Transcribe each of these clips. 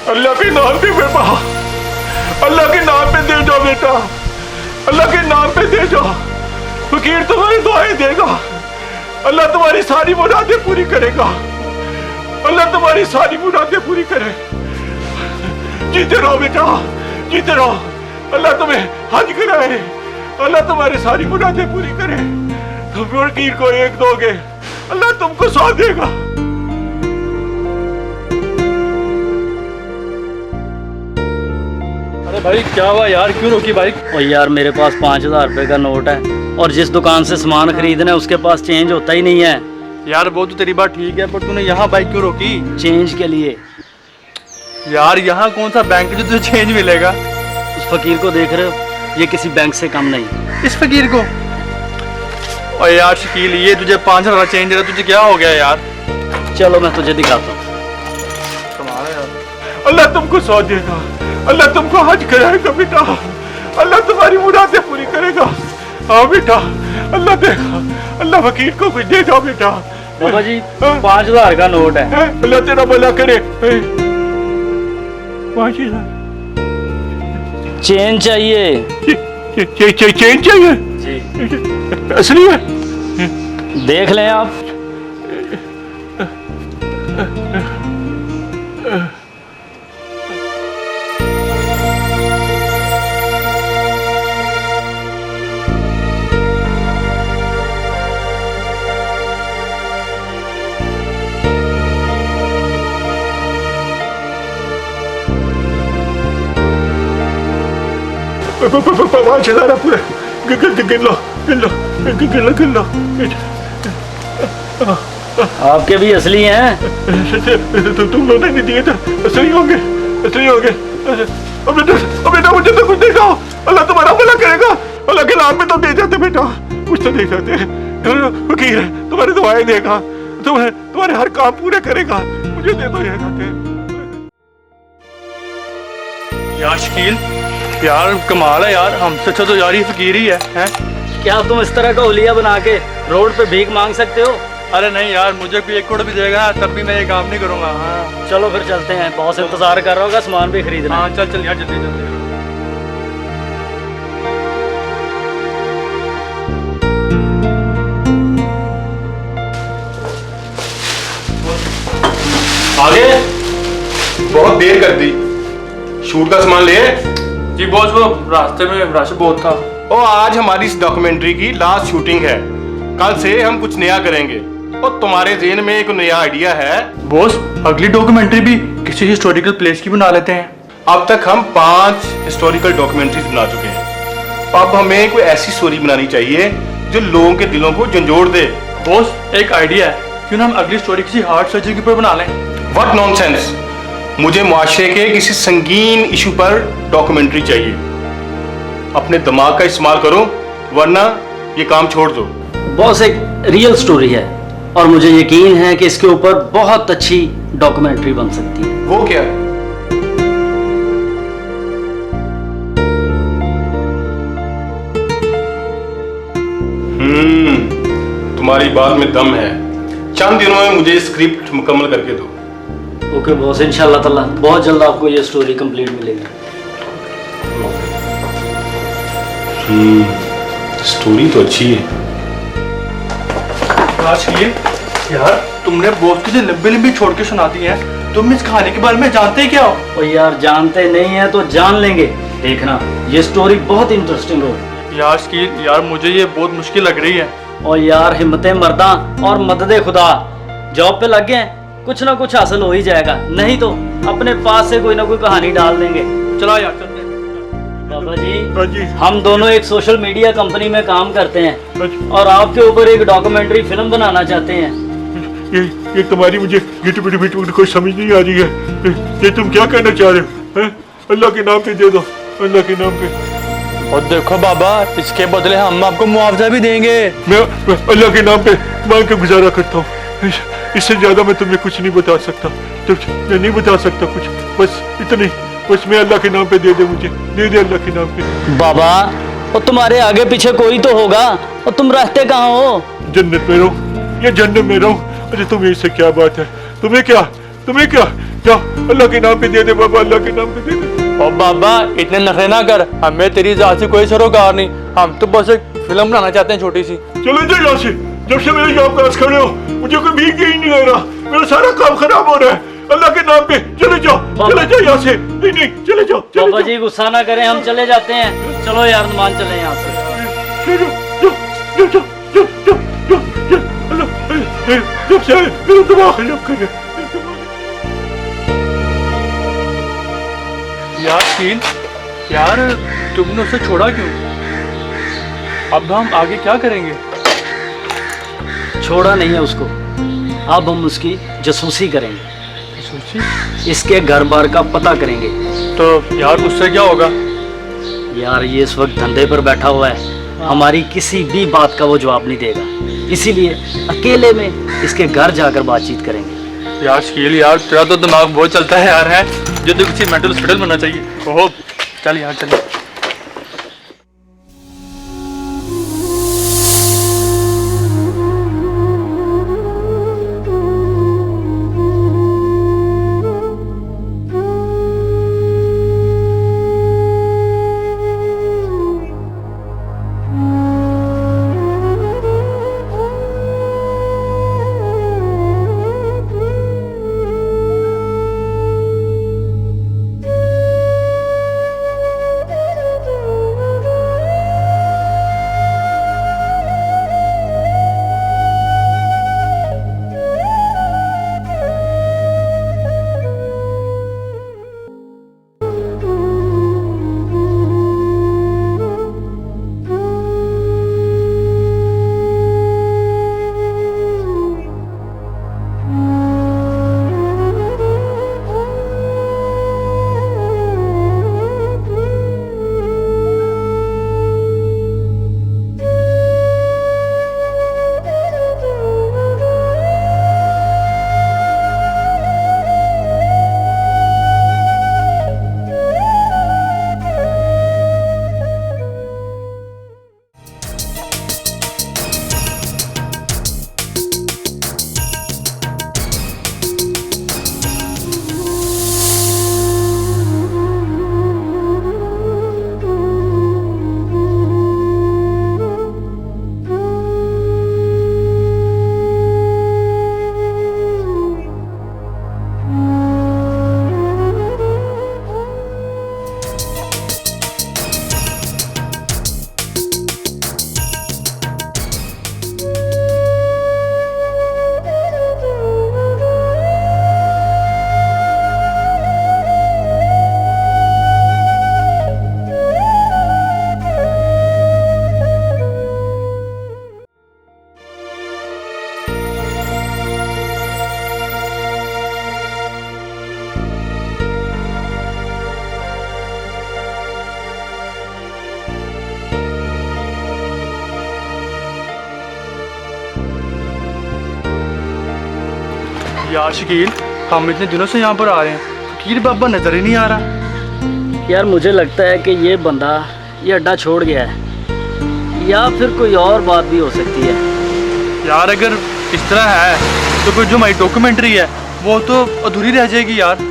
अल्लाह के नाम पे बेटा, अल्लाह के नाम पे दे दो बेटा, अल्लाह के नाम पे दे दो। फकीर तुम्हारी दुआएं देगा, अल्लाह तुम्हारी सारी मुरादें पूरी करेगा, अल्लाह तुम्हारी सारी मुरादें पूरी करे। जीते रहो बेटा, जीते रहो। अल्लाह तुम्हें हज कराए, अल्लाह तुम्हारी सारी मुरादें पूरी करे। तुम फकीर को एक दोगे, अल्लाह तुमको 100 देगा। अरे भाई क्या हुआ यार, क्यों रोकी बाइक? और यार मेरे पास 5000 रुपए का नोट है और जिस दुकान से सामान खरीदना है उसके पास चेंज होता ही नहीं है। यार वो तो तेरी बात ठीक है, पर तूने यहाँ बाइक क्यों रोकी? चेंज के लिए। यार यहाँ कौन सा बैंक है जो तुझे चेंज मिलेगा? उस फकीर को देख रहे हो, ये किसी बैंक से कम नहीं। इस फकीर को? और यार शकील, ये तुझे 5000 का चेंज दे रहा, तुझे क्या हो गया यार? चलो मैं तुझे दिखाता हूँ। कमाल है यार। अल्लाह तुमको 100 देगा, अल्लाह तुमको हज कराएगा बेटा, अल्लाह तुम्हारी मुरादें पूरी करेगा। हाँ बेटा, अल्लाह देगा, अल्लाह फकीर को कुछ दे दो बेटा। बाबा जी 5000 का नोट है। अल्लाह तेरा भला करे। 5000 चेंज चाहिए चेंज चाहिए जी। असली है? देख लें आप। पाँच हजार पूरे गिन लो गिन लो गिन लो गिन लो। आपके भी असली हैं? तुम लोगों ने दिए थे, असली होंगे, असली होंगे। अब बेटा मुझे तो कुछ देखा, अल्लाह तुम्हारा भला करेगा, अल्लाह के नाम में तो दे जाते बेटा, कुछ तो दे जाते। फकीर है, तुम्हारी दुआएं देगा, तुम्हारे हर काम पूरे करेगा। मुझे दे दो ये जाते। यार शकील, यार कमाल है यार, हमसे अच्छा तो यार ये फकीर ही है, हैं? क्या तुम इस तरह का हुलिया बना के रोड पे भीख मांग सकते हो? अरे नहीं यार, मुझे कोई 1 करोड़ भी देगा तब भी मैं ये काम नहीं करूँगा। हाँ चलो फिर चलते हैं, बहुत इंतजार कर रहा होगा, सामान भी खरीदना है। हाँ चल चल यार, जल्दी जल्दी। आगे बहुत देर कर दी, शूट का सामान ले। जी बॉस, वो रास्ते में रश बहुत था। और आज हमारी इस डॉक्यूमेंट्री की लास्ट शूटिंग है, कल से हम कुछ नया करेंगे। और तुम्हारे ज़हन में एक नया आइडिया है? बॉस अगली डॉक्यूमेंट्री भी किसी हिस्टोरिकल प्लेस की बना लेते हैं। अब तक हम 5 हिस्टोरिकल डॉक्यूमेंट्रीज बना चुके हैं, अब हमें कोई ऐसी स्टोरी बनानी चाहिए जो लोगों के दिलों को झंझोड़ दे। बॉस एक आइडिया है, क्यों ना हम अगली स्टोरी किसी हार्ट सर्जरी के ऊपर बना लें? व्हाट नॉनसेंस, मुझे मुआशरे के किसी संगीन इशू पर डॉक्यूमेंट्री चाहिए। अपने दिमाग का इस्तेमाल करो, वरना ये काम छोड़ दो। बॉस एक रियल स्टोरी है और मुझे यकीन है कि इसके ऊपर बहुत अच्छी डॉक्यूमेंट्री बन सकती है। वो क्या? तुम्हारी बात में दम है, चंद दिनों में मुझे स्क्रिप्ट मुकम्मल करके दो। ओके बॉस, इंशाल्लाह ताला बहुत जल्द आपको ये स्टोरी कंप्लीट मिलेगी। स्टोरी तो अच्छी है। यार तुमने बॉस की जो लंबी लंबी छोड़ के सुनाती है, तुम इस कहानी के बारे में जानते ही क्या हो? और यार जानते नहीं है तो जान लेंगे, देखना ये स्टोरी बहुत इंटरेस्टिंग हो। यार शकील, यार मुझे ये बहुत मुश्किल लग रही है। और यार हिम्मतें मर्दा और मददे खुदा, जॉब पे लग गए, कुछ ना कुछ हासिल हो ही जाएगा, नहीं तो अपने पास से कोई ना कोई कहानी डाल देंगे। चलो यार चलते हैं। बाबा हाँ जी, जी। हम दोनों एक सोशल मीडिया कंपनी में काम करते हैं और आपके ऊपर एक डॉक्यूमेंट्री फिल्म बनाना चाहते हैं। ये तुम्हारी मुझे गिट कोई समझ नहीं आ रही है। ये तुम क्या करना चाह रहे हो? हैं? अल्लाह के नाम पे दे दो, अल्लाह के नाम पे। और देखो बाबा, इसके बदले हम आपको मुआवजा भी देंगे। मैं अल्लाह के नाम पे मांग के गुजारा करता हूँ, इससे ज्यादा मैं तुम्हें कुछ नहीं बता सकता। तो मैं नहीं बता सकता कुछ, बस इतनी, बस मैं अल्लाह के नाम पे दे दे, मुझे दे दे अल्लाह के नाम पे। बाबा और तुम्हारे आगे पीछे कोई तो होगा, और तुम रहते कहाँ हो? जन्नत में रहूं या जन्नत में रहूं, अरे तुम्हें इससे क्या बात है? तुम्हें क्या जा अल्लाह के नाम पे दे दे बाबा, अल्लाह के नाम पे दे दे। और बाबा इतने नखरे ना कर, हमें तेरी जात से कोई सरोकार नहीं, हम तो बस एक फिल्म बनाना चाहते हैं छोटी सी। चले जाओ यहाँ से, जब से मेरे यहाँ पास खड़े हो मुझे कोई भीख ही नहीं ले रहा, मेरा सारा काम खराब हो रहा है। अल्लाह के नाम पे चले जाओ यहाँ से। नहीं नहीं चले जाओ बाबा जी गुस्सा ना करें, हम चले जाते हैं। चलो यार नुमान चले यहाँ से। जब से मेरा दिमाग खराब कर रहे। यार शील, यार तुमने उसे छोड़ा क्यों? अब हम आगे क्या करेंगे? छोड़ा नहीं है उसको, अब हम उसकी जासूसी करेंगे, सोची इसके घर बार का पता करेंगे। तो यार उससे क्या होगा? यार ये इस वक्त धंधे पर बैठा हुआ है, हमारी किसी भी बात का वो जवाब नहीं देगा, इसीलिए अकेले में इसके घर जाकर बातचीत करेंगे। यार शील यार तेरा तो दिमाग बहुत चलता है यार, है जो तो किसी मेंटल हॉस्पिटल बनना चाहिए। ओहो चल यार चल। यार शकील, हम इतने दिनों से यहाँ पर आ रहे हैं, फकीर बाबा नजर ही नहीं आ रहा। यार मुझे लगता है कि ये बंदा ये अड्डा छोड़ गया है, या फिर कोई और बात भी हो सकती है। यार अगर इस तरह है तो फिर जो हमारी डॉक्यूमेंट्री है वो तो अधूरी रह जाएगी यार।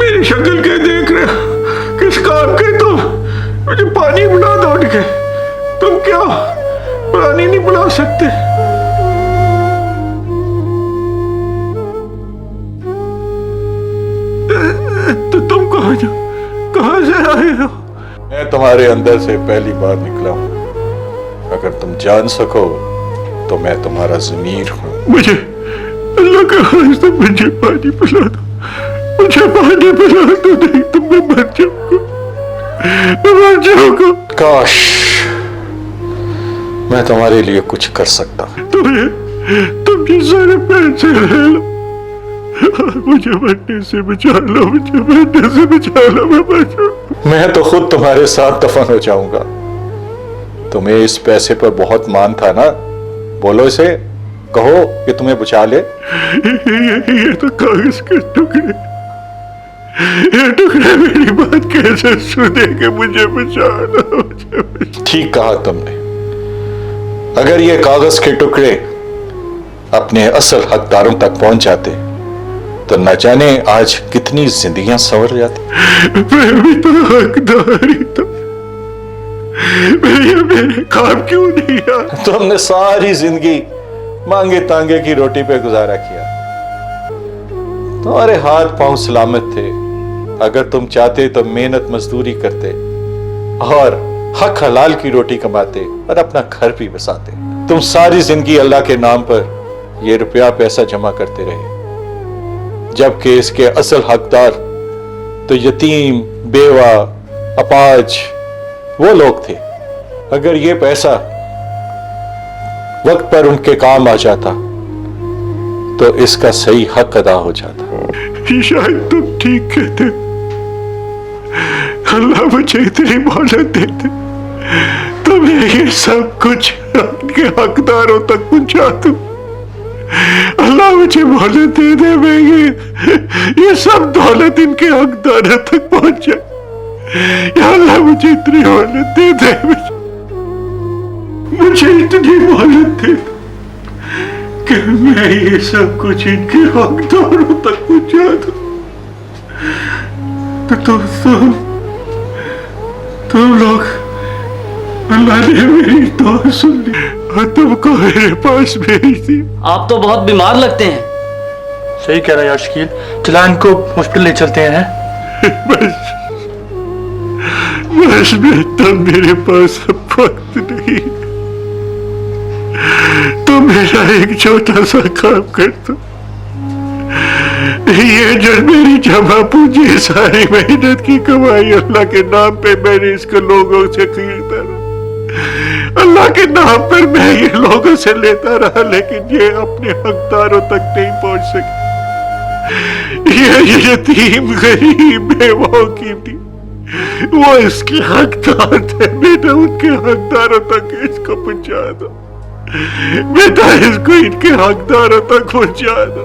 मेरी शक्ल के देख रहे हो, किस काम के तुम? मुझे पानी बुला दो उठ के। तुम क्या पानी नहीं बुला सकते? तो तुम कहाँ से आए हो? मैं तुम्हारे अंदर से पहली बार निकला हूं। अगर तुम जान सको तो मैं तुम्हारा ज़मीर हूं। मुझे अल्लाह का वास्ता मुझे पानी पिला दो, मुझे पानी पिला दो, नहीं तो मैं मर जाऊंगा। काश मैं तुम्हारे लिए कुछ कर सकता। तुम ये सारे पैसे ले लो, मुझे मरने से बचा लो, मुझे मरने से बचा लो, मैं बचा। मैं तो खुद तुम्हारे साथ दफन हो जाऊंगा। तुम्हें इस पैसे पर बहुत मान था ना, बोलो इसे, कहो कि तुम्हें बचा ले। ये तो कागज के टुकड़े, ये टुकड़े मेरी बात कैसे सुने कि मुझे बचा लो, मुझे बचा। ठीक कहा तुमने। अगर ये कागज के टुकड़े अपने असल हकदारों तक पहुंच जाते तो न जाने आज कितनी जिंदगियां संवर जाती। मैं भी तो हकदार ही था, मेरे काम क्यों नहीं आया? तुमने सारी जिंदगी मांगे तांगे की रोटी पे गुजारा किया। तुम्हारे हाथ पांव सलामत थे। अगर तुम चाहते तो मेहनत मजदूरी करते और हक हलाल की रोटी कमाते और अपना घर भी बसाते। तुम सारी जिंदगी अल्लाह के नाम पर ये रुपया पैसा जमा करते रहे, जबकि इसके असल हकदार तो यतीम, बेवा, अपाज वो लोग थे। अगर ये पैसा वक्त पर उनके काम आ जाता तो इसका सही हक अदा हो जाता। शायद तुम ठीक कहते, अल्लाह मुझे इतनी मोहलत देते तो मैं ये सब कुछ उनके हकदारों तक पहुंचा दूं। अल्लाह मुझे मोहलत दे दे, मैं ये सब दौलत इनके हकदारों तक पहुंच जाए। या अल्लाह मुझे इतनी मोहलत दे दे, मुझे इतनी मोहलत दे दे कि मैं ये सब कुछ इनके हकदारों तक पहुंचा दूं। तो तुम लोग, अल्लाह ने मेरी दुआ सुन ली और तुमको मेरे पास भेज दी। आप तो बहुत बीमार लगते हैं। सही कह रहा है यार शकील, चला इनको हॉस्पिटल ले चलते हैं। बस बेटा, मेरे पास अब वक्त नहीं। तो मेरा एक छोटा सा काम कर दो। ये जो मेरी जमा पूंजी, सारी मेहनत की कमाई अल्लाह के नाम पे मैंने इसको लोगों से खरीदा रहा। अल्लाह के नाम पर मैं ये लोगों से लेता रहा, लेकिन ये अपने हकदारों तक नहीं पहुंच सके। ये यतीम, गरीब, बेवाओं की भी वो इसके हकदार थे। बेटा, उनके हकदारों तक इसको पहुंचा दो। बेटा, इसको इनके हकदारों तक पहुंचा दो।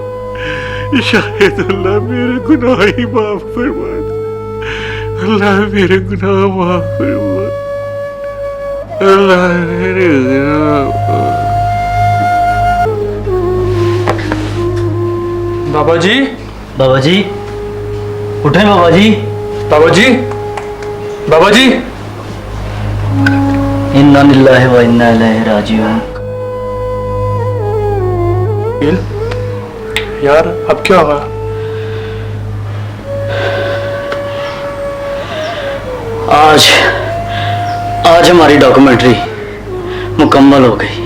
शायद अल्लाह मेरे गुनाह ही माफ फरमा दे। अल्लाह मेरे गुनाह माफ फरमा, अल्लाह मेरे गुनाह। बाबा जी, बाबा जी उठे, बाबा जी, बाबा जी, बाबा जी। इन्ना लिल्लाहि व इन्ना इलैहि राजिऊन। यार अब क्या होगा? आज हमारी डॉक्यूमेंट्री मुकम्मल हो गई।